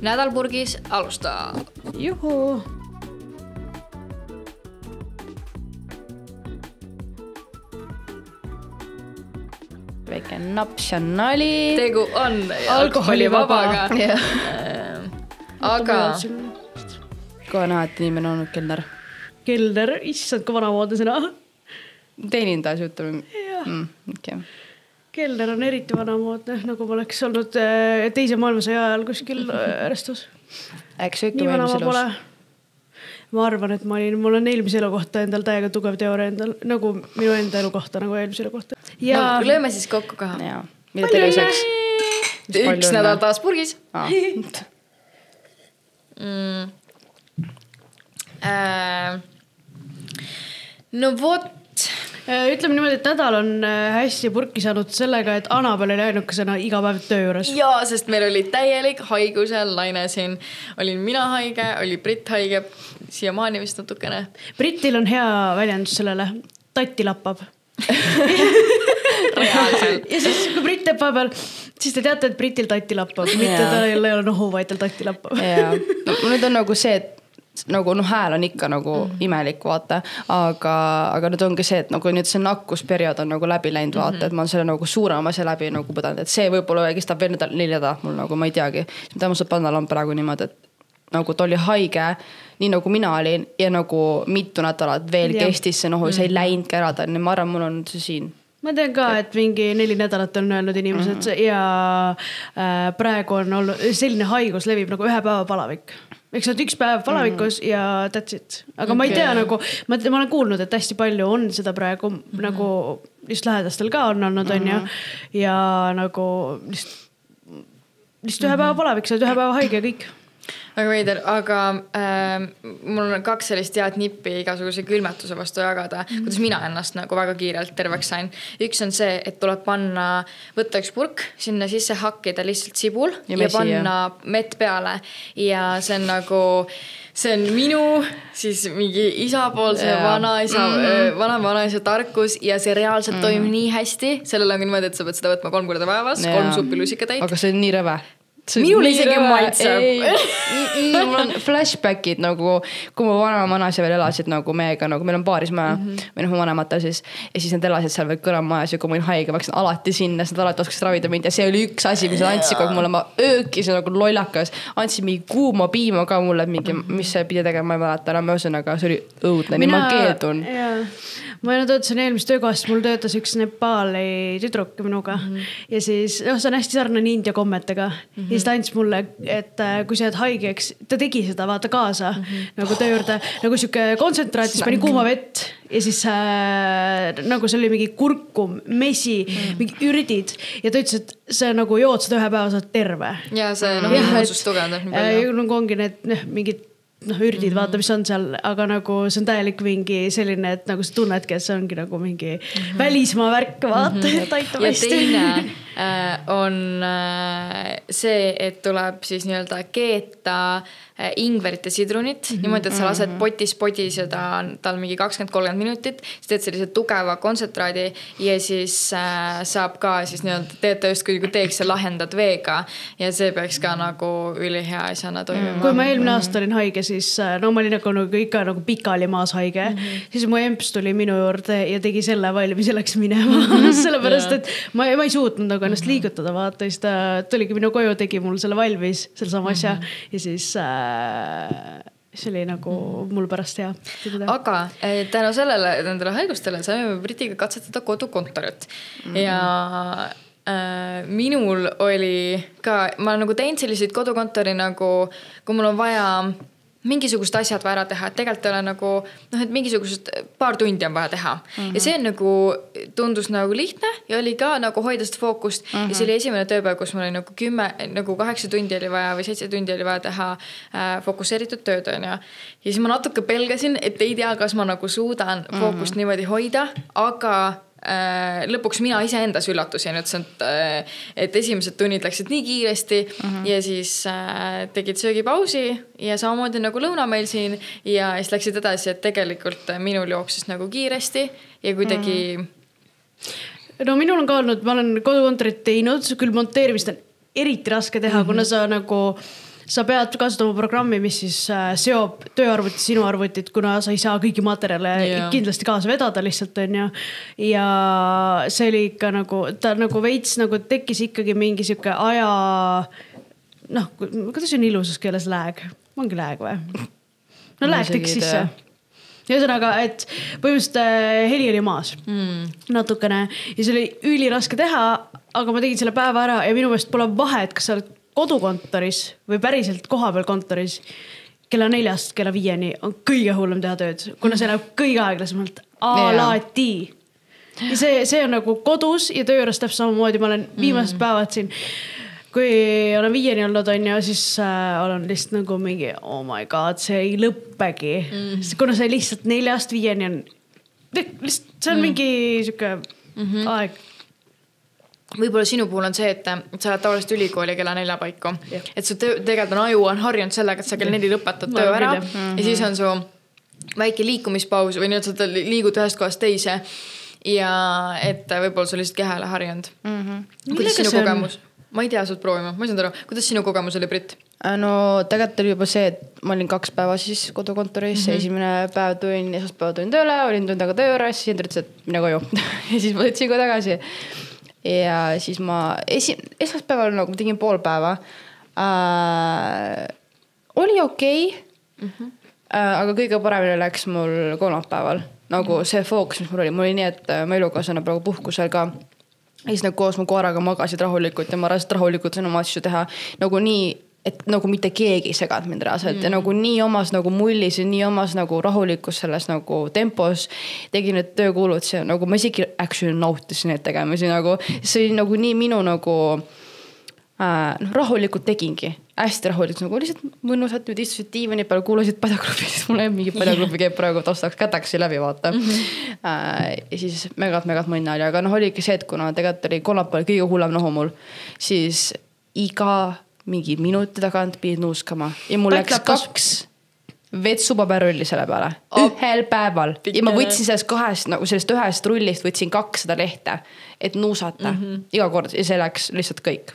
Nädalpurgis alustab. Juhu. Väike naps ja nali. Tegu on alkoholivabaga. Aga kohe näha, et inimene on olnud kelner. Kelner, issand, ka vanamoodne sõna. Teenindaja ütleme. Okay. Kelner on eriti vanamoodne, nagu ma oleks olnud teise maailmasõja ajal kuskil restos. Äkki ütleme nii eelmise pole. elus? Ma arvan, et mul on eelmise elu kohta endal täiega tugev teooria endal, nagu minu enda elu kohta, nagu eelmise elu kohta. Ja no, lööme siis kokku ka. Jaa. Mida terviseks? Üks nädal taas purgis. No vot. Ütleme niimoodi, et nädal on hästi purki saanud sellega, et Anabel oli ainukesena iga päev töö juures. Jaa, sest meil oli täielik haigusel laine siin. Olin mina haige, oli Brit haige, siiamaani vist natukene. Britil on hea väljendus sellele. Tatti lappab. Reaalselt. Ja siis, kui Brit teeb vahepeal, siis te teate, et Britil tatti lappab. Mitte ta ei ole nohu, vaid tal tatti lappab. Jaa. No, nüüd on nagu see, et nagu hääl on ikka nagu imelik, vaata, aga nüüd ongi see, et nagu nüüd see nakkusperiood on nagu läbi läinud, vaata, et ma olen selle nagu suurema asja läbi nagu põdanud, et see võib-olla kestab veel 4 nädalat mul nagu, ma ei teagi, mida ma sõpannal on praegu niimoodi, et nagu ta oli haige, nii nagu mina olin ja nagu mitu nädalat veel kestis see nohu, see ei läinud ära, ma arvan, mul on see siin. Ma tean ka, et mingi 4 nädalat on öelnud inimesed ja praegu on olnud, selline haigus levib nagu 1 päeva palavik. Eks nad 1 päev palavikus ja that's it. Aga ma ei tea nagu, ma olen kuulnud, et hästi palju on seda praegu nagu just lähedastel ka on olnud, on ju. Ja nagu lihtsalt 1 päeva palavik, sa oled 1 päeva haige ja kõik. Väga veider, aga mul on 2 sellist head nippi igasuguse külmetuse vastu jagada, kuidas mina ennast nagu väga kiirelt terveks sain. Üks on see, et tuleb panna, võtta 1 purk, sinna sisse hakkida lihtsalt sibul ja panna mett peale. Ja see on nagu, see on minu siis mingi isapoolse vanaisa tarkus ja see reaalselt toimib nii hästi. Sellel on niimoodi, et sa pead seda võtma 3 korda päevas, 3 suppi lusikatäit. Aga see on nii rõve. Minul isegi maitseb. Mul on flashbackid nagu, kui mu vanaisa veel elasid nagu meiega, nagu meil on baaris maja, või mu vanemata siis, ja siis nad elasid seal veel kõramajas ja kui ma olin haige, ma hakkasin alati sinna, siis nad alati oskasid ravida mind ja see oli üks asi, mis nad andsid kogu mulle, ma öökisin nagu lollakas, andsid mingi kuuma piima ka mulle, mingi, mis see pidi tegema, ma ei mäleta enam, ühesõnaga see oli õudne, nii ma keeldun. Ma töötasin eelmist töökohast, mul töötas üks Nepali tüdruk minuga ja siis, see on hästi sarnane India kommetega ja siis ta andis mulle, et kui sa oled haigeks, ta tegi seda, vaata kaasa nagu töö juurde, nagu siuke kontsentrat, siis pani kuuma vett ja siis nagu see oli mingi kurkum, mesi, mingi ürdid ja ta ütles, et see nagu jood seda 1 päeva, sa oled terve. Ja see immuunsus tugevdab nii palju. Nagu ongi need mingid ürdid, vaata, mis on seal, aga nagu see on täielik mingi selline, et nagu sa tunnedki, et see ongi nagu mingi välismaa värk, vaata, et aitab hästi. Ja teine on see, et tuleb siis nii-öelda keeta ingverit ja sidrunit, niimoodi, et sa lased poti seda tal mingi 20-30 minutit, siis teed sellise tugeva kontsentraadi ja siis saab ka siis nii-öelda teete just kui teeks ja lahendad veega ja see peaks ka nagu ülihea asjana toimima. Kui ma eelmine aasta olin haige, siis no ma olin nagu ikka nagu pikali maas haige, siis mu emps tuli minu juurde ja tegi selle valmis ja läks minema, sellepärast, et ma ei suutnud nagu ennast liigutada, vaata, siis ta tuligi minu koju, tegi mul selle valmis, selle sama asja ja siis see oli nagu mul pärast hea. Aga tänu sellele nendele haigustele saime Britiga katsetada kodukontorit ja minul oli ka, ma nagu teinud selliseid kodukontori nagu, kui mul on vaja mingisugust asjad vaja ära teha, et tegelikult ei ole nagu, et mingisugused paar tundi on vaja teha. Ja see on nagu, tundus nagu lihtne ja oli ka nagu hoida seda fookust. Ja see oli esimene tööpäev, kus mul oli nagu 8 tundi oli vaja või 7 tundi oli vaja teha fokusseeritud tööd. Ja siis ma natuke pelgasin, et ei tea, kas ma nagu suudan fookust niimoodi hoida, aga lõpuks mina ise endas üllatusin, et esimesed tunnid läksid nii kiiresti ja siis tegid söögipausi ja samamoodi nagu lõuna meil siin ja siis läksid edasi, et tegelikult minul jooksis nagu kiiresti ja kuidagi No minul on ka olnud, ma olen kodukontorit teinud, küll monteerimist on eriti raske teha, kuna sa sa pead kasutama programmi, mis siis seob tööarvutit sinu arvutit, kuna sa ei saa kõiki materjale kindlasti kaasa vedada lihtsalt on ju. Ja see oli ikka nagu, ta nagu veits nagu tekkis ikkagi mingi siuke aja, noh, kuidas on ilusas keeles lag? Ongi lag või? No lag tekkis sisse. Ühesõnaga, et põhimõtteliselt heli oli maas natukene ja see oli üliraske teha, aga ma tegin selle päeva ära ja minu meelest pole vahet, kas sa oled kodukontoris või päriselt kohapeal kontoris kella 4-st kella 5-ni on kõige hullem teha tööd, kuna see läheb kõige aeglasemalt alati. Ja see on nagu kodus ja töö juures täpselt samamoodi, ma olen viimased päevad siin kui olen 5-ni olnud on ju, siis olen lihtsalt nagu mingi oh my god, see ei lõppegi. Kuna see lihtsalt 4-st 5-ni on, see on mingi siuke aeg. Võib-olla sinu puhul on see, et sa oled tavaliselt ülikooli kella 4 paiku. Et su tegelikult on aju on harjunud sellega, et sa kell 4 lõpetad töö ära ja siis on su väike liikumispaus või nii, et sa liigud ühest kohast teise ja et võib-olla su lihtsalt kehale harjunud. Kuidas sinu kogemus? Ma ei tea sult proovima, ma ei saanud aru. Kuidas sinu kogemus oli, Brit? No tegelikult oli juba see, et ma olin 2 päeva siis kodukontoris, esimene päev tulin, esmaspäeva tulin tööle, olin tund aega töö juures, siis ütles, et mine koju. Ja siis ma võtsin kohe tagasi. Ja siis ma esmaspäeval nagu tegin pool päeva. Oli okei, aga kõige paremini läks mul kolmapäeval. Nagu see fookus, mis mul oli nii, et ma elukaaslane praegu puhkusel ka. Ja siis nagu koos mu koeraga magasid rahulikult ja ma rasid rahulikult sõna oma asju teha nagu nii, et nagu mitte keegi ei seganud mind reaalselt ja nagu nii omas nagu mullis ja nii omas nagu rahulikus selles nagu tempos tegin need töökuulud ja nagu ma isegi actually nautisin neid tegemisi nagu see oli nagu nii minu nagu rahulikult tegingi hästi rahulikult nagu lihtsalt mõnusad nüüd istusid diivani peal kuulasid padjaklubi siis mul mingi padjaklubi käib praegu taustaks kätaks läbi vaata ja siis megat mõnna oli aga oligi see, et kuna tegelikult oli kolmapäeval kõige hullem nohu mul siis iga mingi minuti tagant pidid nuuskama ja mul läks 2 vetsupaberulli selle peale ühel päeval ja ma võtsin sellest 2 nagu sellest 1 rullist võtsin 200 lehte et nuusata iga kord ja see läks lihtsalt kõik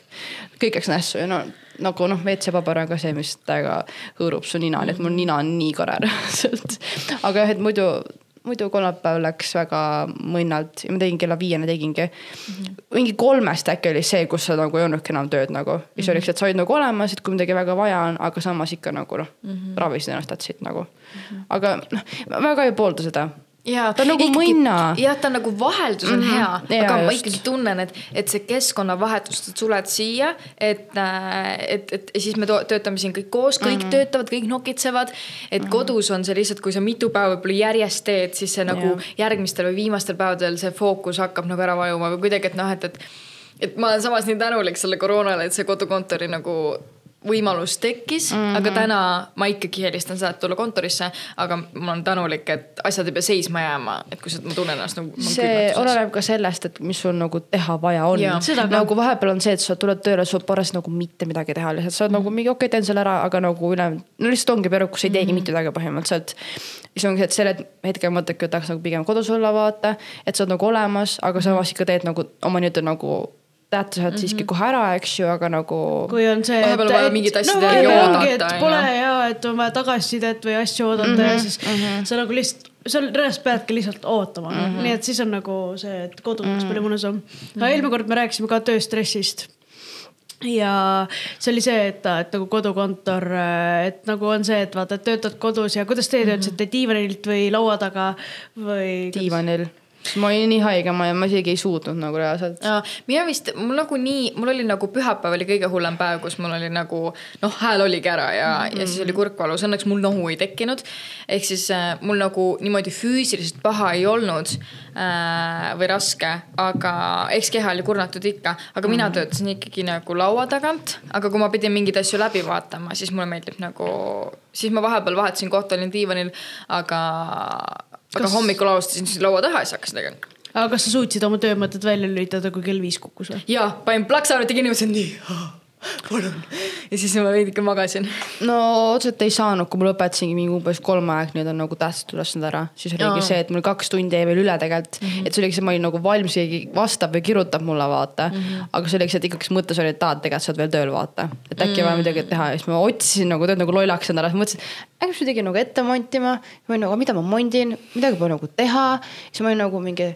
läks nässu ja nagu WC-paber on ka see, mis täiega hõõrub su nina, et mul nina on nii karer aga et muidu kolmapäev läks väga mõnnalt ja ma tegin kella 5-ni tegingi mingi 3-st äkki oli see, kus sa nagu ei olnudki enam tööd nagu ja see oliks, et sa olid nagu olemas, et kui midagi väga vaja on, aga samas ikka nagu ravisid ennast tatsid nagu aga väga ei poolda seda Ja, ta on nagu mõnna. Jah, ta on nagu vaheldus on hea, aga ma ikkagi tunnen, et see keskkonna vahetust, et suled siia, et siis me töötame siin kõik koos, kõik töötavad, kõik nokitsevad, et kodus on see lihtsalt, kui sa mitu päeva võib-olla järjest teed, siis see nagu järgmistel või viimastel päevadel see fookus hakkab nagu ära vajuma või kuidagi, et ma olen samas nii tänulik selle koroonale, et see kodukontori nagu võimalus tekkis, aga täna ma ikkagi helistan seda, et tulla kontorisse, aga ma olen tänulik, et asjad ei pea seisma jääma, et kui ma tunnen ennast nagu see oleneb ka sellest, et mis sul nagu teha vaja on. Nagu vahepeal on see, et sa tuled tööle, sul paras nagu mitte midagi teha, lihtsalt sa oled nagu mingi okei, teen selle ära, aga nagu üle, lihtsalt ongi peru, kus ei teegi mitte midagi põhimõtteliselt. Siis ongi, et selle hetkel mõtledki, et tahaks nagu pigem kodus olla vaata, et sa oled nagu olemas, aga sa ikka teed nagu oma nüüd nagu tähtsad siiski kohe ära, eks ju, aga nagu kui on see, et pole hea, et on vaja tagasisidet või asju oodata ja siis sa nagu lihtsalt sa peadki lihtsalt ootama nii et siis on nagu see, et kodus palju mõnusam eelmine kord me rääkisime ka tööstressist ja see oli see, et nagu kodukontor et nagu on see, et vaata, et töötad kodus ja kuidas teie töötasite diivanilt või laua taga või diivanil ma olin nii haige, ma isegi ei suutnud nagu reaalselt. Mina vist, mul oli nagu pühapäev oli kõige hullem päev, kus mul oli nagu, hääl oligi ära ja siis oli kurkvalus. Õnneks mul nohu ei tekkinud. Ehk siis mul nagu niimoodi füüsiliselt paha ei olnud või raske, aga eks keha oli kurnatud ikka. Aga mina töötasin ikkagi nagu laua tagant, aga kui ma pidin mingid asju läbi vaatama, siis mulle meeldib nagu, siis ma vahepeal vahetasin kohta, olin diivanil, aga hommikul alustasin siis laua taha ja siis hakkasin tegema. Aga kas sa suutsid oma töömõtted välja lülitada, kui kell 5 kukkus või? Jaa, panin plaksarut ja kinni mõtlesin nii. palun. Ja siis ma veidike magasin. No otseselt ei saanud, kui mul õpetasingi mingi umbes 3 aeg, nüüd on nagu tähtsad ülesanded ära. Siis oligi see, et mul 2 tundi jäi veel üle tegelikult. Et see oligi see, ma olin nagu valmis, keegi vastab või kirjutab mulle, vaata. Aga see oligi see, et ikkagi mõttes oli, et tegelikult saad veel tööl, vaata. Et äkki vaja midagi teha. Ja siis ma otsisin nagu tööd nagu lollaks endale. Mõtlesin, äkki ma tegin nagu ette montima. Ma olin nagu, mida ma mondin, midagi pole nagu teha. Siis ma olin nagu mingi,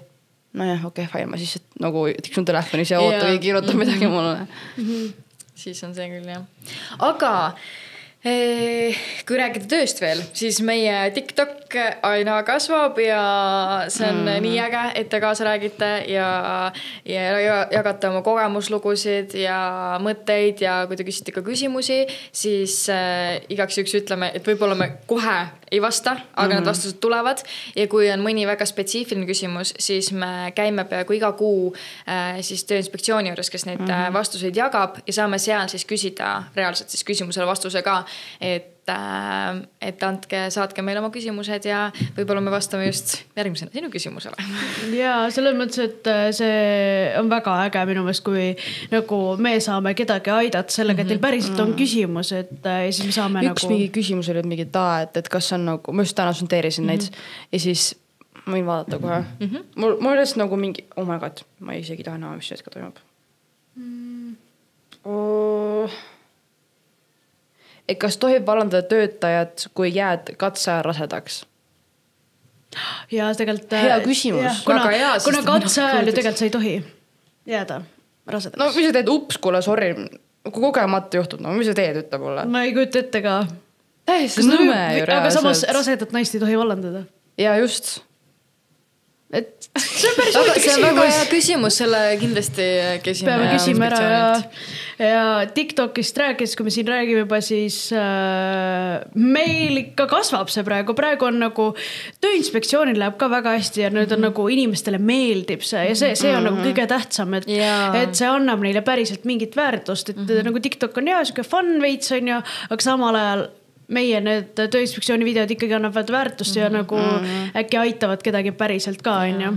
nojah, okei, fine, ma siis nagu tiksun telefonis ja ootan või kirjutab midagi mulle. Siis on see küll, jah. Aga kui rääkida tööst veel, siis meie TikTok aina kasvab ja see on nii äge, et te kaasa räägite ja jagate oma kogemuslugusid ja mõtteid ja kui te küsite ka küsimusi, siis igaks juks ütleme, et võib-olla me kohe ei vasta, aga need vastused tulevad ja kui on mõni väga spetsiifiline küsimus, siis me käime peaaegu iga kuu siis Tööinspektsiooni juures, kes neid vastuseid jagab ja saame seal siis küsida reaalselt siis küsimusele vastuse ka, et saatke meile oma küsimused ja võib-olla me vastame just järgmisena sinu küsimusele. Ja selles mõttes, et see on väga äge minu meelest, kui nagu me saame kedagi aidata sellega, et teil päriselt on küsimus, et siis me saame üks mingi küsimus oli mingi et kas on nagu, ma just täna sonteerisin neid ja siis ma võin vaadata kohe. Mul oleks nagu mingi, oh my god, ma isegi taha näha, mis hetke toimub. Et kas tohib vallandada töötajat, kui jääd katse rasedaks? Ja tegelikult... Hea küsimus. Kuna katse ajal ju tegelikult sa ei tohi jääda rasedaks. No mis sa teed, ups, kuule, sorry, kui kogemata juhtub, no mis sa teed, ütle mulle? Ma ei kujuta ette ka. Täiesti nõme ju reaalselt. Aga samas rasedat naist ei tohi vallandada. Ja just. Et see on päris huvitav küsimus. See on väga hea küsimus, selle kindlasti peame küsima ära ja TikTokist rääkides, kui me siin räägime juba, siis meil ikka kasvab see praegu. Praegu on nagu Tööinspektsioonil läheb ka väga hästi ja nüüd on nagu inimestele meeldib see ja see on nagu kõige tähtsam, et see annab neile päriselt mingit väärtust, et nagu TikTok on hea, siuke fun veits on ja, aga samal ajal meie need Tööinspektsiooni videod ikkagi annavad väärtust ja nagu äkki aitavad kedagi päriselt ka, on ju.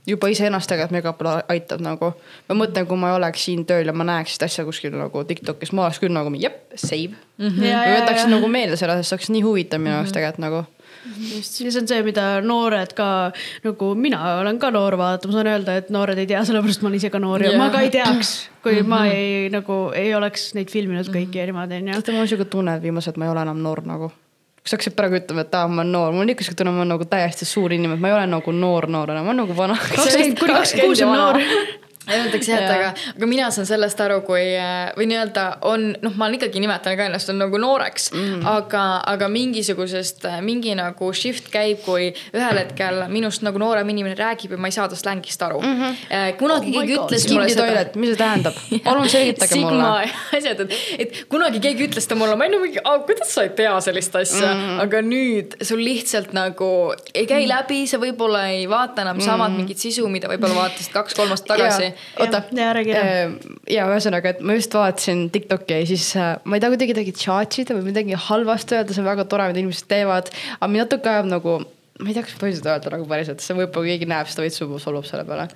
Juba ise ennast tegelikult mega palju aitab nagu. Ma mõtlen, kui ma ei oleks siin tööl ja ma näeks asja kuskil nagu TikTokis, ma oleks küll nagu save. Ma võtaksin nagu meelde selle, sest see oleks nii huvitav minu jaoks tegelikult nagu. Just, see on see, mida noored ka, nagu mina olen ka noor, vaata, ma saan öelda, et noored ei tea, sellepärast ma olen ise ka noor ja ma ka ei teaks, kui ma ei oleks neid filminud kõiki ja niimoodi. Ma olen siuke tunne, et viimased ma ei ole enam noor nagu. Kui sa hakkasid praegu ütlema, et ma olen noor, mul on ikka tunne, ma olen nagu täiesti suur inimene, ma ei ole nagu noor, ma olen nagu vana. 26 on noor. Öeldakse, aga mina saan sellest aru, kui või nii-öelda on, ma ikkagi nimetan ka ennast on nagu nooreks, aga mingi nagu shift käib, kui ühel hetkel minust nagu noorem inimene räägib ja ma ei saa ta slängist aru. Kunagi keegi ütles mulle seda. Mis see tähendab? Palun selgitage mulle. Asjad, et kunagi keegi ütles ta mulle, ma ei mingi, kuidas sa ei tea sellist asja, aga nüüd sul lihtsalt nagu ei käi läbi, sa võib-olla ei vaata enam samad mingid sisu, mida võib-olla vaatasid 2-3 aastat tagasi. Oota, ühesõnaga, et ma just vaatasin TikToki ja siis ma ei tea, kui tegid tšaatšida või midagi halvasti öelda, see on väga tore, mida inimesed teevad, aga mind natuke ajab nagu, ma ei tea, kas tohi seda öelda nagu päriselt, see võib-olla keegi näeb seda veits solvub selle peale.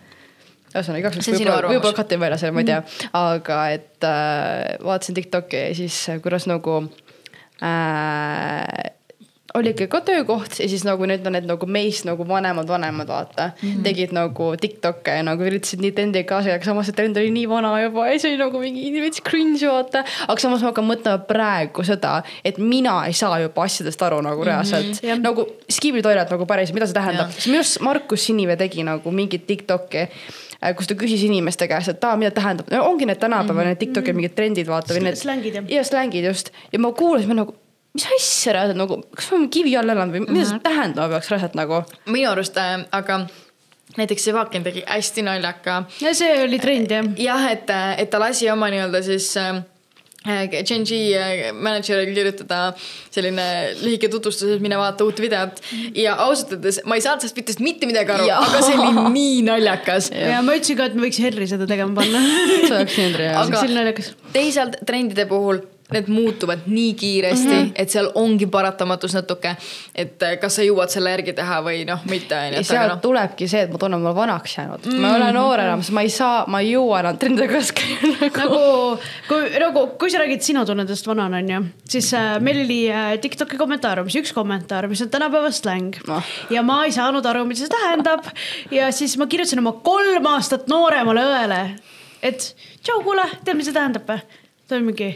Ühesõnaga, võib-olla katin välja selle, ma ei tea, aga et vaatasin TikToki ja siis kuidas nagu oli ikka ka töökoht ja siis nagu need on need nagu meist nagu vanemad vaata. Tegid nagu TikTokke ja nagu üritasid nii trendi kaasa, aga samas see trend oli nii vana juba ja see oli nagu mingi veits cringe vaata. Aga samas ma hakkan mõtlema praegu seda, et mina ei saa juba asjadest aru nagu reaalselt. Nagu skibli toilet nagu päris, mida see tähendab. Siis minu Markus Sinive tegi nagu mingit TikTokki, kus ta küsis inimeste käest, et mida tähendab. Ongi need tänapäeval need TikToki mingid trendid vaata. Slängid. Ja slängid just. Ja ma kuulasin nagu mis asja räädad nagu, kas ma kivi all elan või mida see tähendab peaks räädad nagu? Minu arust, aga näiteks Sevakin tegi hästi naljaka. Ja see oli trend, jah. Jah, et ta lasi oma nii-öelda siis Gen G manageril kirjutada selline lühike tutvustus, et mine vaata uut videot. Ja ausalt öeldes, ma ei saanud sellest videost mitte midagi aru, aga see oli nii naljakas. Ja ma ütlesin ka, et me võiks Henri seda tegema panna. See oleks Henri, jah. Aga teisalt trendide puhul need muutuvad nii kiiresti, et seal ongi paratamatus natuke, et kas sa jõuad selle järgi teha või noh, mitte. Ja sealt tulebki see, et ma tunnen mulle vanaks jäänud. Ma ei ole noor enam, sest ma ei jõua enam trendidega käia. Kui sa räägid sinu tunnedest vanana, on ju, siis meil oli TikToki kommentaar, mis üks kommentaar, mis on tänapäeva släng. Ja ma ei saanud aru, mida see tähendab. Ja siis ma kirjutasin oma 3 aastat nooremale õele, et tšau, kuule, tead, mis see tähendab või? Ta on mingi...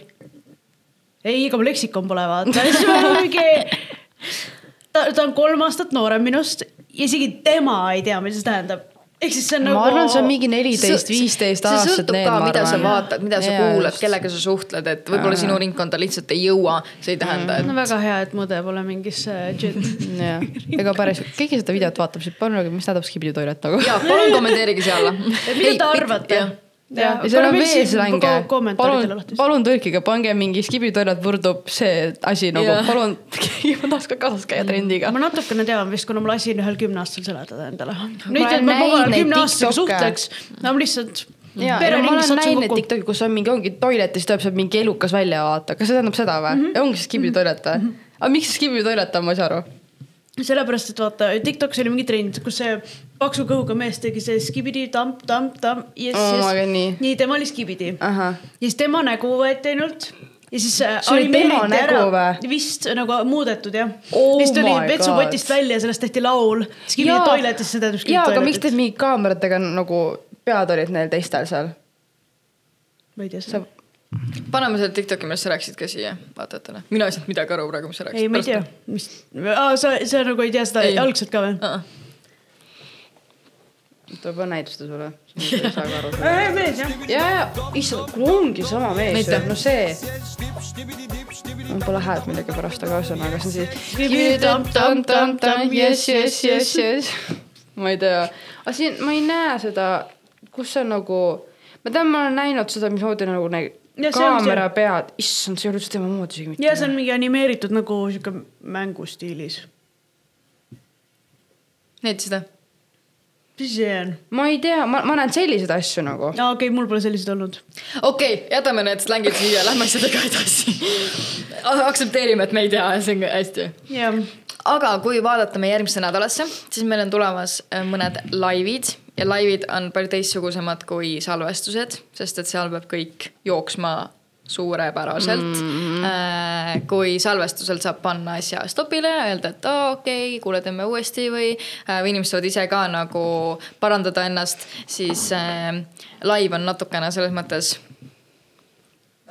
Ei, ega mul leksikon pole vaata. Ta on 3 aastat noorem minust ja isegi tema ei tea, mida see tähendab. Ehk siis see on ma arvan, see on mingi 14-15 aastat. See sõltub ka, mida sa vaatad, mida sa kuulad, kellega sa suhtled, et võib-olla sinu ringkonda lihtsalt ei jõua. See ei tähenda, et... No väga hea, et mõde pole mingis džüt. Ega päris, keegi seda videot vaatab, siis palun, mis tähendab skibidi toilet nagu. Ja, palun kommenteerige see alla. Mida te arvate? Ja seal on veel slänge. Palun tõlkige, pange mingi skibitoilet võrdub see asi nagu, palun, ma tahaks ka kaasas käia trendiga. Ma natukene tean vist, kuna ma lasin ühel 10 aastal seletada endale. Nüüd, et ma kogu 10 aastasega suhtleks, no lihtsalt... Ja ma olen näinud TikToki, kus on mingi ongi toilet ja siis tuleb mingi elukas välja vaata. Kas see tähendab seda või? Ongi see skibitoilet või? Aga miks see skibitoilet on, ma ei saa aru? Sellepärast, et vaata, TikToks oli mingi trend, kus see paksu kõhuga mees tegi see skibidi, tamp. Nii, tema oli skibidi. Ja siis tema nägu võeti ainult. Ja siis animeeriti ära. Vist nagu muudetud, jah. Vist oli vetsupotist välja ja sellest tehti laul. Skibidi toiletis, see tähendab skibidi toiletis. Aga miks teed mingi kaameratega nagu pead olid neil teistel seal? Ma ei tea. Paneme selle TikToki, mis sa rääksid ka siia vaatajatele. Mina ei saanud midagi aru praegu, mis sa rääksid. Ei, ma ei tea. Sa nagu ei tea seda algselt ka või? Tuleb on näidusta sulle. Mees, jah. Ja, issand, ongi sama mees. No see. Ma pole häält midagi pärast, aga osana, aga see on siis... Yes. Ma ei tea. Aga siin ma ei näe seda, kus see on nagu... Ma tean, ma olen näinud seda, mis moodi nagu kaamera pead. Issand, see ei ole üldse tema moodi isegi mitte. Ja see on mingi animeeritud nagu mängustiilis. Näid seda? Mis see on? Ma ei tea, ma näen sellised asju nagu. Okei, mul pole sellised olnud. Okei, jätame need slängid siia, lähme asjadega edasi. Aksepteerime, et me ei tea, see on hästi. Yeah. Aga kui vaadata meie järgmisse nädalasse, siis meil on tulemas mõned laivid. Ja laivid on palju teistsugusemad kui salvestused, sest et seal peab kõik jooksma suurepäraselt. Kui salvestuselt saab panna asja stopile, öelda, et okei, kuule, teeme uuesti või inimesed saavad ise ka nagu parandada ennast, siis live on natukene selles mõttes...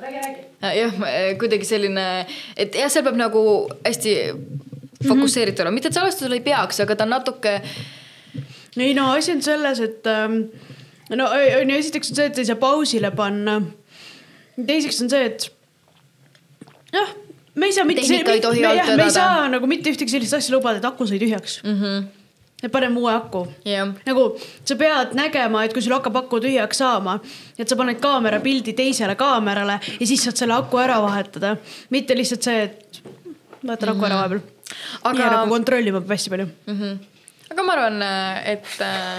Jah, kuidagi selline, et jah, seal peab nagu hästi fokusseeritud olla. Mitte et salvestusel ei peaks, aga ta on natuke... Ei, no asi on selles, et esiteks on see, et ei saa pausile panna. Teiseks on see, et me ei saa me ei saa nagu mitte ühtegi sellist asja lubada, et aku sai tühjaks. Et paneme uue aku. Nagu sa pead nägema, et kui sul hakkab aku tühjaks saama, et sa paned kaamera pildi teisele kaamerale ja siis saad selle aku ära vahetada. Mitte lihtsalt see, et vaatan aku ära vahepeal. Ja nagu kontrollima hästi palju. Aga ma arvan, et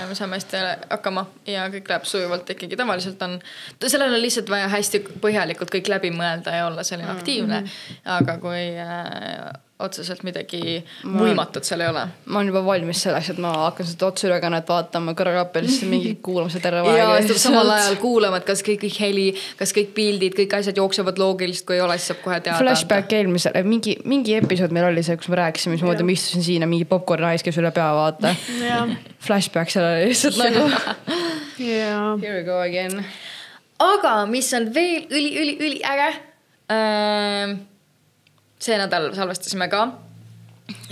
me saame hästi hakkama ja kõik läheb sujuvalt ikkagi. Tavaliselt on, sellele lihtsalt vaja hästi põhjalikult kõik läbi mõelda ja olla selline aktiivne. Aga kui otseselt midagi võimatut seal ei ole. Ma olen juba valmis selleks, et ma hakkan seda otsureganet vaatama kõrvakapelisse mingi kuulamise terve aeg. Ja samal ajal kuulavad, kas kõik heli, kas kõik pildid, kõik asjad jooksevad loogiliselt, kui ei ole, siis saab kohe teada. Flashback eelmisel, mingi episood meil oli see, kus me rääkisime, mis moodi ma istusin siin ja mingi popcorn ais, kes üle pea vaata. Flashback seal oli lihtsalt nagu. Here we go again. Aga mis on veel üli äge? See nädal salvestasime ka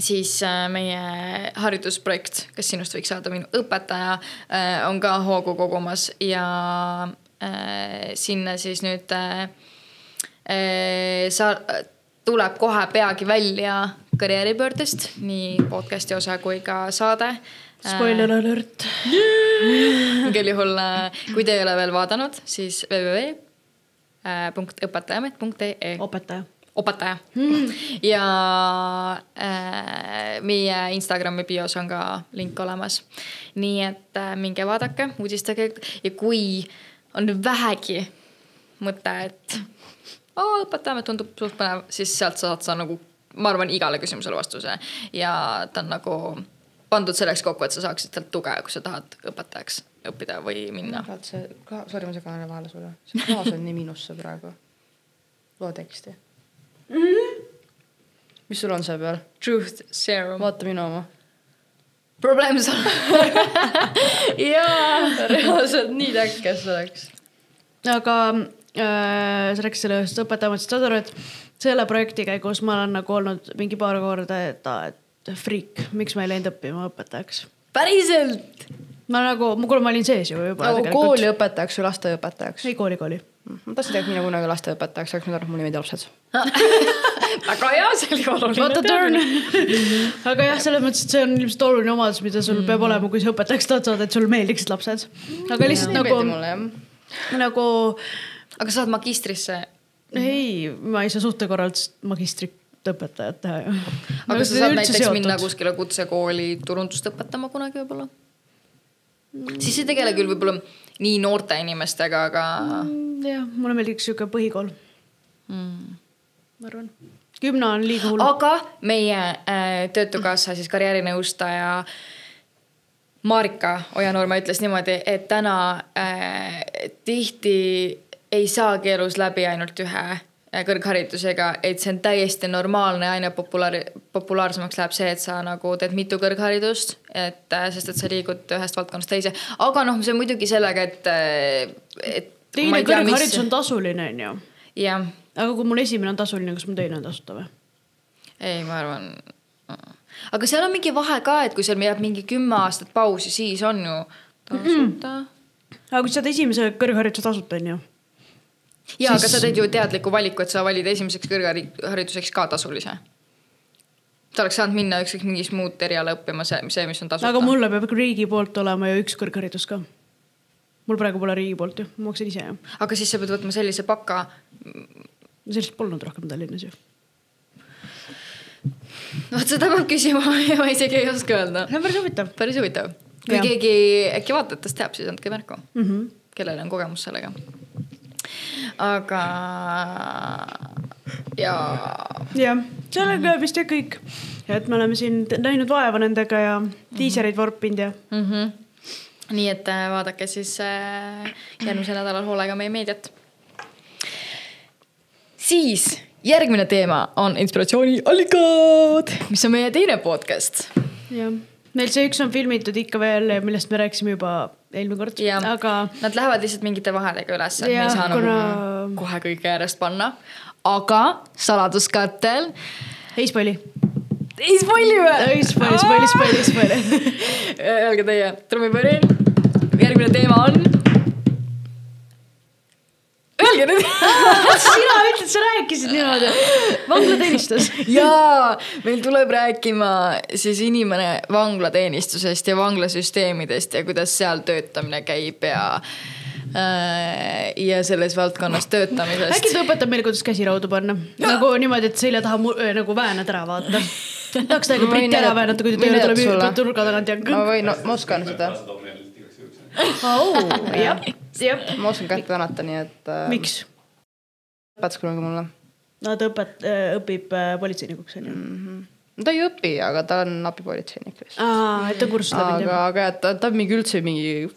siis meie haridusprojekt, kes sinust võiks saada minu õpetaja, on ka hoogu kogumas ja sinna siis nüüd tuleb kohe peagi välja karjääripöördest, nii podcasti osa kui ka saade. Spoiler alert. Igal juhul, kui te ei ole veel vaadanud, siis www.õpetajamet.ee Õpetaja. Ja meie Instagrami bios on ka link olemas. Nii et minge vaadake, uudistage ja kui on vähegi mõte, et õpetaja tundub suht põnev, siis sealt saad sa nagu, ma arvan, igale küsimusele vastuse ja ta on nagu pandud selleks kokku, et sa saaksid sealt tuge, kui sa tahad õpetajaks õppida või minna. Sorry, ma segan vahele sulle. See klaas on nii miinusse praegu. Loa teksti. Mis sul on see peal? Truth serum. Vaata minu oma. Probleem sul. Jaa. Reaalselt nii täkkes oleks. Aga sa rääkis sellest õpetajamatist, saad aru, et selle projekti käigus ma olen nagu olnud mingi paar korda, et friik, miks ma ei läinud õppima õpetajaks. Päriselt? Ma nagu, ma olin sees juba. Nagu kooliõpetajaks või lasteõpetajaks? Ei, kooli. Ma tahtsin teha mina kunagi lasteõpetajaks, aga nüüd arvan, mulle meeldib lapsed. Aga jah, see oli oluline. What a turn. Aga jah, selles mõttes, et see on ilmselt oluline omadus, mida sul peab olema, kui sa õpetajaks tahad saada, et sul meeldiksid lapsed. Aga lihtsalt nagu... Aga saad magistrisse? Ei, ma ei saa suhte korral magistrit õpetajat teha. Aga sa saad näiteks minna kuskile kutsekooli turundust õpetama kunagi võib-olla? Siis ei tegele küll võib-olla nii noorte inimestega, aga... Jah, mulle meeldiks siuke põhikool. Ma arvan. 10 on liiga hull. Aga meie töötukassa siis karjäärinõustaja Marika Ojanurma ütles niimoodi, et täna tihti ei saagi elus läbi ainult ühe kõrgharidusega, et see on täiesti normaalne, aina populaarsemaks läheb see, et sa nagu teed mitu kõrgharidust, sest et sa liigud ühest valdkonnast teise. Aga noh, see on muidugi sellega, et teine kõrgharidus on tasuline, on ju? Jah. Aga kui mul esimene on tasuline, kas mul teine on tasuta või? Ei, ma arvan. Aga seal on mingi vahe ka, et kui seal jääb mingi 10 aastat pausi, siis on ju tasuta. Aga kui sa teed esimese kõrghariduse tasuta, on ju? Jaa, aga sa teed ju teadliku valiku, et sa valid esimeseks kõrghariduseks ka tasulise. Ta oleks saanud minna ükskõik mingis muud eriala õppima see, mis on tasuta. Aga mulle peab riigi poolt olema ju üks kõrgharidus ka. Mul praegu pole riigi poolt ju, ma maksin ise ju. Aga siis sa pead võtma sellise paka. Sellist polnud rohkem Tallinnas ju. Vaat seda peab küsima ja ma isegi ei oska öelda. See on päris huvitav. Kui keegi äkki vaatajatest teab, siis andke märku. Kellel on kogemus sellega. Aga jah, sellega vist ja kõik. Et me oleme siin näinud vaeva nendega ja tiisereid varpinud ja nii et vaadake siis järgmisel nädalal hoolega meie meediat. Siis järgmine teema on inspiratsiooni allikad, mis on meie teine podcast. Jah, meil see üks on filmitud ikka veel, millest me rääkisime juba eelmine kord. Aga... Nad lähevad lihtsalt mingite vahedega üles, et me ei saa nagu kohe kõige järjest panna. Aga saladuskattel... Ei spoili. Ei spoili või? Ei spoili. Öelge teie, trummipõrin. Järgmine teema on... Öelge nüüd. Sina ütled, sa rääkisid niimoodi. Vanglateenistus. Jaa, meil tuleb rääkima siis inimene vanglateenistusest ja vanglasüsteemidest ja kuidas seal töötamine käib ja selles valdkonnas töötamisest. Äkki ta õpetab meile, kuidas käsiraudu panna? Nagu niimoodi, et selja taha nagu väänad ära vaata. Tahaks täiega britti ära väänata, kui ta tööle tuleb turga tagant ja... Ma oskan seda. Ma oskan kätt väänata, nii et... Miks? Õpetas kunagi mulle. No ta õpib politseinikuks, on ju? Ta ei õpi, aga ta on abipolitseinik. Et ta kursus läbi. Aga ta on mingi üldse mingi...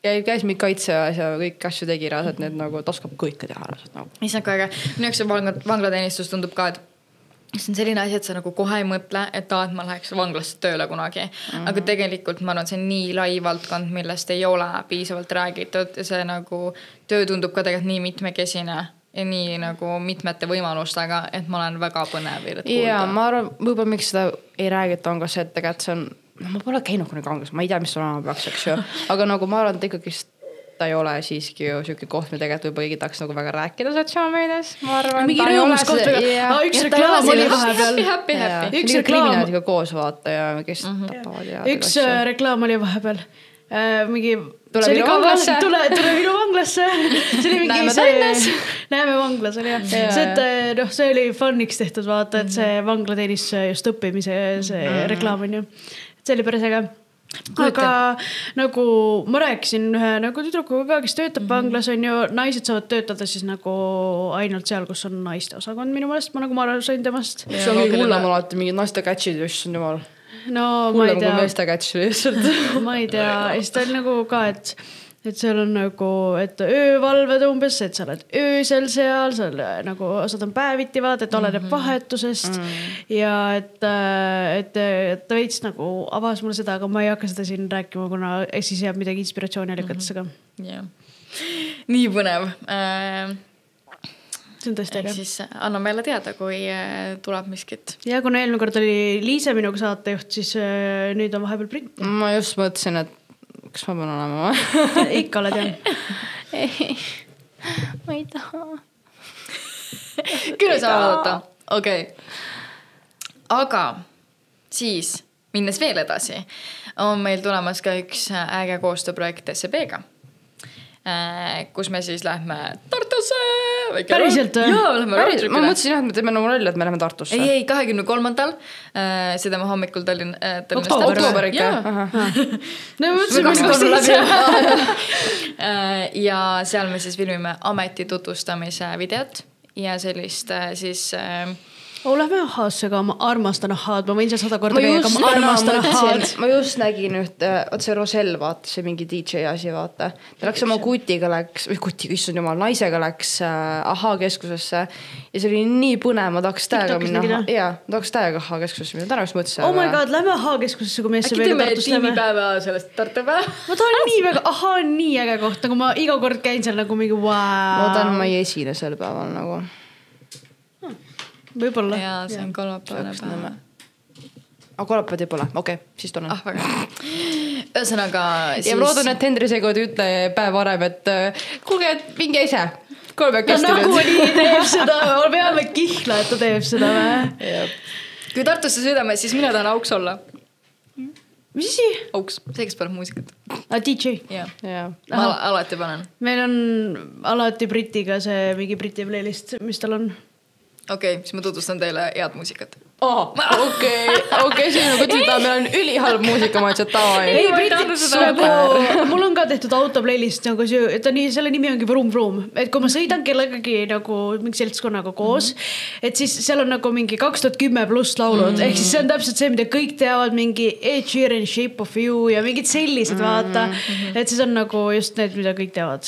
Käis mingi kaitse ja kõik asju tegi raasad, need nagu ta oskab kõike teha raasad nagu. Mis on ka äge. Minu jaoks see vanglateenistus tundub ka, et see on selline asi, et sa nagu kohe ei mõtle, et ma läheks vanglasse tööle kunagi. Aga tegelikult ma arvan, see on nii lai valdkond, millest ei ole piisavalt räägitud ja see nagu töö tundub ka tegelikult nii mitmekesine ja nii nagu mitmete võimalustega, et ma olen väga põnev. Ja ma arvan, võib-olla miks seda ei räägita on ka see, et tegelikult see on ma pole käinud kunagi vanglas, ma ei tea, mis sul olema peaks, eks ju. Aga nagu ma arvan, et ikkagi ta ei ole siiski ju siuke koht, me tegelikult võib-olla ei tahaks nagu väga rääkida sotsiaalmeedias. Ma arvan, mingi rõõmus koht väga. Üks reklaam oli vahepeal. Üks kriminaalid ka koos vaata ja kes tapavad ja... Üks reklaam oli vahepeal. Mingi... Tule minu vanglasse. Tule minu vanglasse. Näeme vanglas oli jah. See oli funniks tehtud vaata, et see vanglateenis just õppimise see reklaam on ju. See oli päris äge. aga nagu ma rääkisin ühe nagu tüdrukuga ka, kes töötab vanglas on ju, naised saavad töötada siis nagu ainult seal, kus on naiste osakond minu meelest, ma nagu aru sain temast. See on kõige hullem alati mingid naiste catch'id, issand jumal. No ma ei tea. Hullem kui naiste catch lihtsalt. Ma ei tea, ja siis ta oli nagu ka, et seal on nagu, et öövalved umbes, et sa oled öösel seal, sa nagu osad on päeviti vaata, et oleneb vahetusest ja et ta veits nagu avas mulle seda, aga ma ei hakka seda siin rääkima, kuna siis jääb midagi inspiratsiooniallikatesse ka. Nii põnev. See on tõesti äge. Siis anna meile teada, kui tuleb miskit. Ja kuna eelmine kord oli Liise minuga saatejuht, siis nüüd on vahepeal Brit. Ma just mõtlesin, et kas ma pean olema? Ikka oled jah. Ei, ma ei taha. Küll saa vaadata. Okei. Aga siis, minnes veel edasi, on meil tulemas ka üks äge koostööprojekt SEB-ga, kus me siis lähme Tartusse. Päriselt? Jaa, lähme roadtripile. Ma mõtlesin jah, et me teeme nagu nalja, et me lähme Tartusse. Ei, 23. Seda me hommikul Oktoober ikka. No mõtlesin, ja seal me siis filmime ameti tutvustamise videot ja sellist siis... lähme ahhaasse ka, ma armastan ahhaad, ma võin seal 100 korda käia, aga ma armastan ahhaad. Ma just nägin üht, see Rosel vaata, see mingi DJ asi vaata. Ta läks oma kutiga issand jumal, naisega läks ahhaa keskusesse ja see oli nii põnev, ma tahaks täiega minna. Jaa, ma tahaks täiega ahhaa keskusesse minna, täna just mõtlesin. Oh my god, lähme ahhaa keskusesse, kui me SEB-ga Tartus lähme. Äkki teeme tiimipäeva sellest Tartupäeva? Ma tahan nii väga, ahhaa on nii äge koht, nagu ma iga kord käin seal nagu mingi Ma tahan, ma ei esine sel päeval nagu. Võib-olla. Jaa, see on kolmapäevane päeva. Aga kolmapäevad ei pole, okei, siis tunnen. Väga. Ühesõnaga siis... Ja ma loodan, et Hendri seekord ei ütle päev varem, et kuulge, et minge ise. Nagu nii teeb seda, peame kihla, et ta teeb seda. Kui Tartusse sõidame, siis mina tahan auks olla. Mis isi? Auks, see, kes paneb muusikat. DJ? Jah. Ma alati panen. Meil on alati Britiga see mingi Briti playlist, mis tal on. Okei, siis ma tutvustan teile head muusikat. Okei, see on nagu ütleda, meil on ülihalb muusika, ma ütlesin, et ei, mul on ka tehtud auto playlist nagu see, et selle nimi ongi Vroom Vroom, et kui ma sõidan kellegagi nagu mingi seltskonnaga koos, et siis seal on nagu mingi 2010 pluss laulud, ehk siis see on täpselt see, mida kõik teavad, mingi Ed Sheeran, Shape of You ja mingid sellised vaata, et siis on nagu just need, mida kõik teavad.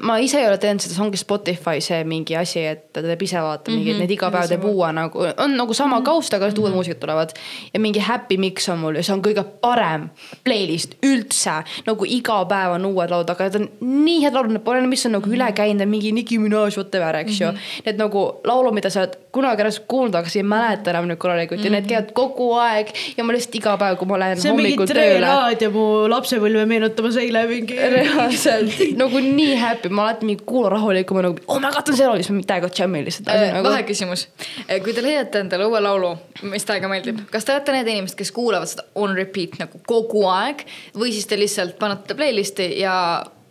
Ma ise ei ole teinud seda, see ongi Spotify see mingi asi, et ta teeb ise vaata mingi, et need iga päev teeb uue nagu, on nagu sama kausta, aga uued muusikud tulevad ja mingi happy mix on mul ja see on kõige parem playlist üldse, nagu iga päev on uued laud, aga need on nii head laulud, need pole, mis on nagu üle käinud, mingi Nicki Minaj, whatever, eks ju. Need nagu laulu, mida sa oled kunagi ennast kuulnud, aga sa ei mäleta enam nüüd korralikult ja need käivad kogu aeg ja ma lihtsalt iga päev, kui ma lähen hommikul tööle. See mingi treenaad ja mu lapsepõlve meenutamas eile mingi. Reaalselt, nagu nii happy, ma alati mingi kuula rahulikum ja nagu, my god, on see laul, siis ma täiega jammi lihtsalt. Vaheküsimus. Kui te leiate endale uue laulu, mis täiega meeldib, kas te olete need inimesed, kes kuulavad seda on repeat nagu kogu aeg või siis te lihtsalt panete playlisti ja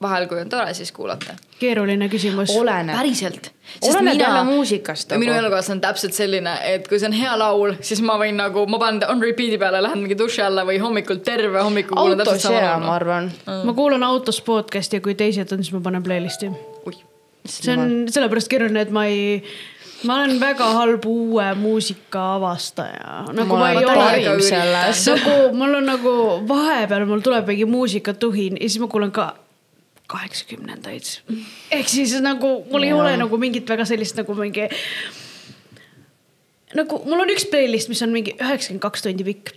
vahel, kui on tore, siis kuulate? Keeruline küsimus. Oleneb. Päriselt. Oleneb jälle muusikast. Minu elukaas on täpselt selline, et kui see on hea laul, siis ma võin nagu, ma panen on repeat'i peale, lähen mingi duši alla või hommikul terve hommiku kuulen täpselt sama laulu. Ma arvan. Ma kuulan autos podcasti ja kui teised on, siis ma panen playlisti. See on sellepärast keeruline, et ma olen väga halb uue muusika avastaja. Nagu ma ei ole nagu, mul on nagu vahepeal, mul tuleb mingi muusikatuhin ja siis ma kuulen ka 80-ndaid. Ehk siis nagu, mul ei ole nagu mingit väga sellist nagu mingi nagu, mul on üks playlist, mis on mingi 92 tundi pikk.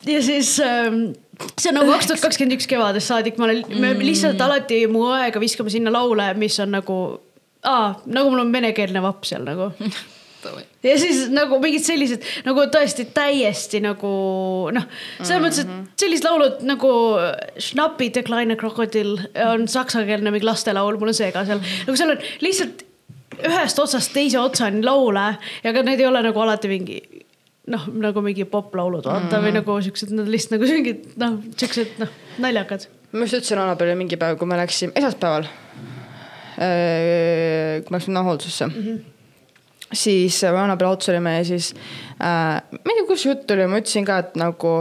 Ja siis see on nagu 2021 kevadest saadik, me lihtsalt alati mu aega viskame sinna laule, mis on nagu nagu mul on venekeelne vapp seal nagu. Ja siis nagu mingid sellised nagu tõesti täiesti nagu selles mõttes, et sellised laulud nagu Schnappi, The Kleine Krokodil on saksakeelne mingi lastelaul, mul on see ka seal. Nagu seal on lihtsalt ühest otsast teise otsani laule ja ka need ei ole nagu alati mingi nagu mingi poplaulud vaata või nagu siuksed, nad lihtsalt nagu mingid siuksed naljakad. Ma just ütlesin Annabelle mingi päev, kui me läksime esmaspäeval kui ma läksin hooldusse siis Annabelle autos olime ja siis ma ei tea, kus jutt oli, ma ütlesin ka, et nagu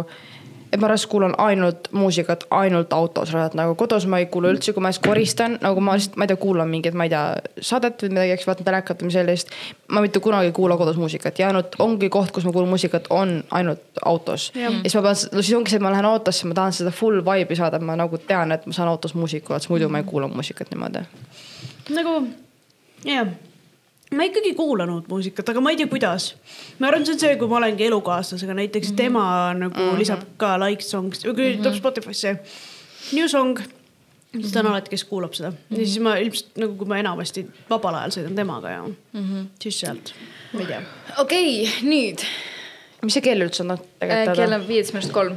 et ma rast kuulan ainult muusikat ainult autos, nagu kodus ma ei kuulu üldse, kui ma koristan, nagu ma lihtsalt, ma ei tea, kuulan mingit, ma ei tea, saadet või midagi, eks vaatan telekat või sellist. Ma mitte kunagi kuula kodus muusikat ja ainult ongi koht, kus ma kuulan muusikat, on ainult autos. Ja siis ma pean, siis ongi see, et ma lähen autosse, ma tahan seda full vibe'i saada, ma nagu tean, et ma saan autos muusiku, et muidu ma ei kuula muusikat niimoodi. Nagu, jah. Ma ikkagi kuulan uut muusikat, aga ma ei tea, kuidas. Ma arvan, see on see, kui ma olengi elukaaslasega, näiteks tema nagu lisab ka like songs, või kui tuleb Spotify'sse new song, siis ta on alati, kes kuulab seda. Ja siis ma ilmselt, nagu kui ma enamasti vabal ajal sõidan temaga ja siis sealt, ma ei tea. Okei, nüüd. Mis see kell üldse on? Kell on 15:03.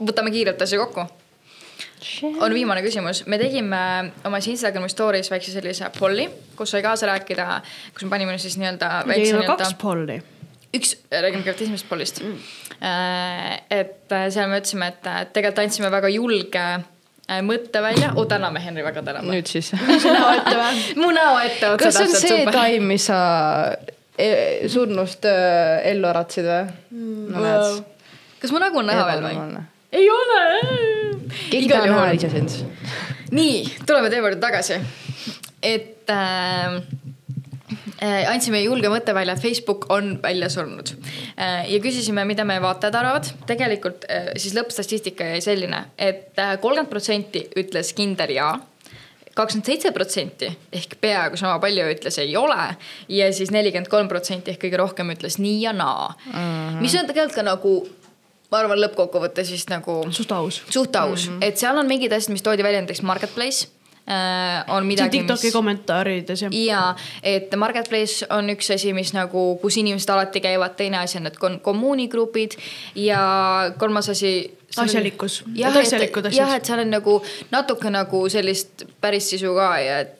Võtame kiirelt asja kokku. On viimane küsimus. Me tegime oma Instagrami stories väikse sellise polli, kus sai kaasa rääkida, kus me panime siis nii-öelda väikse 2 polli. Räägime kõigepealt esimest pollist. Et seal me ütlesime, et tegelikult andsime väga julge mõtte välja. Täname, Henri, väga täname. Nüüd siis. Mu näo ette. Kas on see taim, mis sa surnust ellu äratsid või? Kas mu nägu on näha veel või? Ei ole! Keegi ta näha ise sind. Nii, tuleme teie juurde tagasi. Et andsime julge mõtte välja, et Facebook on välja surnud. Ja küsisime, mida meie vaatajad arvavad. Tegelikult siis lõppstatistika jäi selline, et 30% ütles kindel ja, 27% ehk peaaegu sama palju ütles ei ole ja siis 43% ehk kõige rohkem ütles nii ja naa. Mis on tegelikult ka nagu ma arvan lõppkokkuvõtte siis nagu suht aus. Et seal on mingid asjad, mis toodi välja näiteks Marketplace. On midagi, TikToki kommentaarides. Ja, et Marketplace on üks asi, mis nagu, kus inimesed alati käivad, teine asi on need kommuunigrupid ja kolmas asi asjalikkus. Jah, et seal on nagu natuke nagu sellist päris sisu ka ja et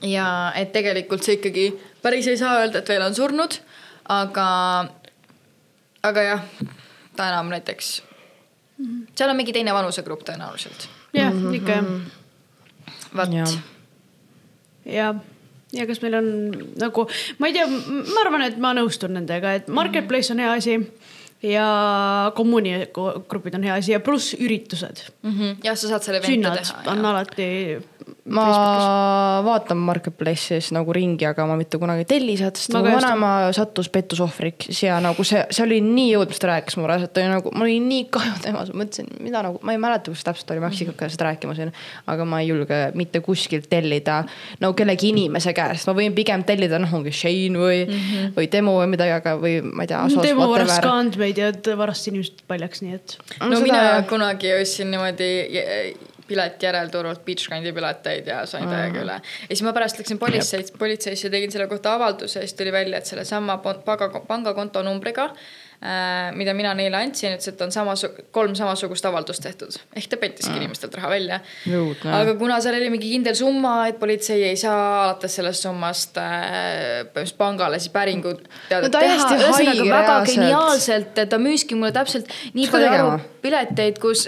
ja et tegelikult see ikkagi päris ei saa öelda, et veel on surnud, aga jah, ta enam näiteks seal on mingi teine vanusegrupp tõenäoliselt. Jah, ikka Vat. Ja kas meil on nagu, ma ei tea, ma arvan, et ma nõustun nendega, et Marketplace on hea asi ja kommuunigrupid on hea asi ja pluss üritused. Jah, sa saad selle vente teha. Sünnad on alati ma vaatan Marketplace'is nagu ringi, aga ma mitte kunagi tellised, sest mu vanema sattus pettusohvriks ja nagu see oli nii jõud, mis ta rääkis mulle, et nagu, ma olin nii kahju temas, ma mõtlesin, mida nagu, ma ei mäleta, kus täpselt oli, ma hakkasin seda rääkima siin, aga ma ei julge mitte kuskilt tellida nagu kellegi inimese käest, ma võin pigem tellida, ongi Shane või Demo või midagi, aga või ma ei tea, Demo varast ka andmeid ja varast inimesed paljaks, nii et no mina kunagi ostsin niimoodi pileti järelturult Beachgrandi pileteid ja sain täiega üle. Ja siis ma pärast läksin politseisse ja tegin selle kohta avalduse ja siis tuli välja, et selle sama pangakonto numbriga, mida mina neile andsin, et on 3 samasugust avaldust tehtud. Ehk ta pettiski inimestelt raha välja. Aga kuna seal oli mingi kindel summa, et politsei ei saa alates sellest summast pangale siis päringud teha. Väga geniaalselt, et ta müüski mulle täpselt nii palju aru pileteid, kus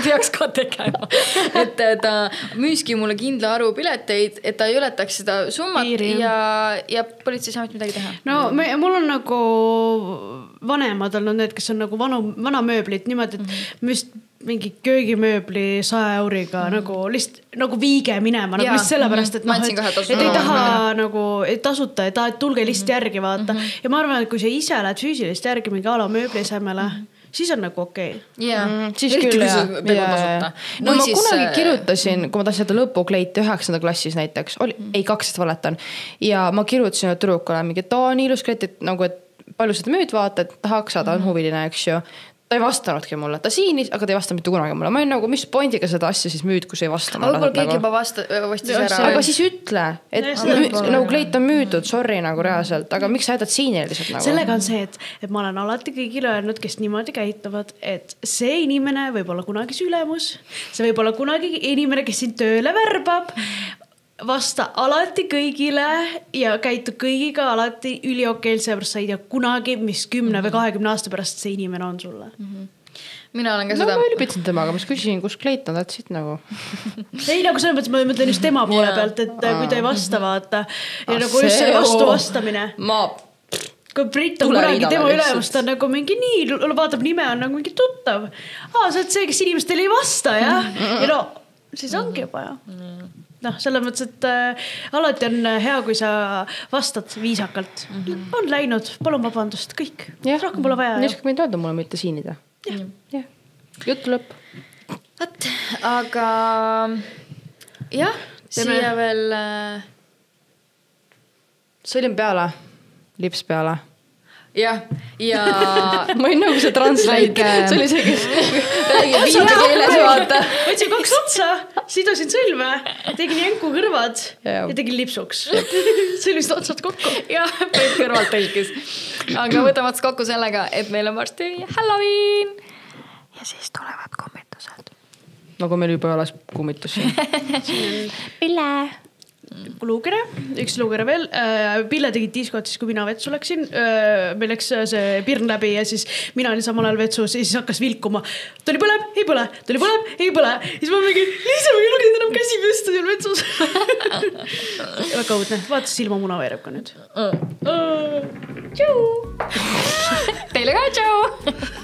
peaks ka tegema. Et ta müüski mulle kindla aru pileteid, et ta ei ületaks seda summat ja politsei saa midagi teha. No mul on nagu vanemad olnud need, kes on nagu vana mööblit niimoodi, et müst mingi köögimööbli 100 euriga nagu lihtsalt nagu viige minema, nagu just sellepärast, et ei taha nagu tasuta, et tulge lihtsalt järgi vaata. Ja ma arvan, et kui sa ise lähed füüsilist järgi mingi ala mööblisemele, siis on nagu okei. Siis küll no ma kunagi kirjutasin, kui ma tahtsin seda lõpukleiti 9. klassis näiteks, ei 12 valetan ja ma kirjutasin tüdrukule mingi, et nii ilus kleit, et nagu, et palju seda müüd vaata, et tahaks saada, on huviline, eks ju. Ta ei vastanudki mulle, ta siinis, aga ta ei vasta mitte kunagi mulle. Ma olin nagu, mis pointiga seda asja siis müüd, kus ei vasta mulle. Aga keegi juba vastis ära. Aga siis ütle, et nagu kleit on müüdud, sorry nagu reaalselt, aga miks sa jätad siin lihtsalt nagu? Sellega on see, et ma olen alati kõigile öelnud, kes niimoodi käituvad, et see inimene võib olla kunagi sülemus, see võib olla kunagi inimene, kes siin tööle värbab, vasta alati kõigile ja käitu kõigiga alati üliokeilt, seepärast sa ei tea kunagi, mis 10 või 20 aasta pärast see inimene on sulle. Mina olen ka seda... No ma ülipitsin temaga, ma küsisin, kus kleit on, et siit nagu... Ei, nagu selles mõttes, ma mõtlen just tema poole pealt, et kui ta ei vasta, vaata. Ja nagu just selle vastu vastamine. kui Brit on kunagi tema ülemust on nagu mingi nii, vaatab nime on nagu mingi tuttav. Sa oled see, kes inimestele ei vasta, jah? Ja no, siis ongi juba, jah. Noh, selles mõttes, et alati on hea, kui sa vastad viisakalt. On läinud, palun vabandust, kõik. Rohkem pole vaja. Nii võid öelda mulle mitte siinida. Jah. Jutt lõpp. Aga jah, siia veel... Sõlm peale, lips peale. Jah, ja... Ma ei nagu see translate. See oli see, kes räägib viidekeeles vaata. Võtsin 2 otsa, sidusin sõlme, tegin jänku kõrvad ja tegin lipsuks. See oli vist otsad kokku. Jah, Peet kõrvalt tõlkis. Aga võtame ots kokku sellega, et meil on varsti Halloween. Ja siis tulevad kummitused. Nagu meil juba alles kummitus siin. Pille. Luugere, üks luugere veel. Pille tegid diskot siis, kui mina vetsu läksin. Meil läks see pirn läbi ja siis mina olin samal ajal vetsus ja siis hakkas vilkuma. Tuli põleb, ei põle, tuli põleb, ei põle. Siis ma mingi, Liisa, ma ei lugenud enam käsi püsta seal vetsus. Väga õudne. Vaata, silmamuna veereb ka nüüd. Tšau! Teile ka tšau!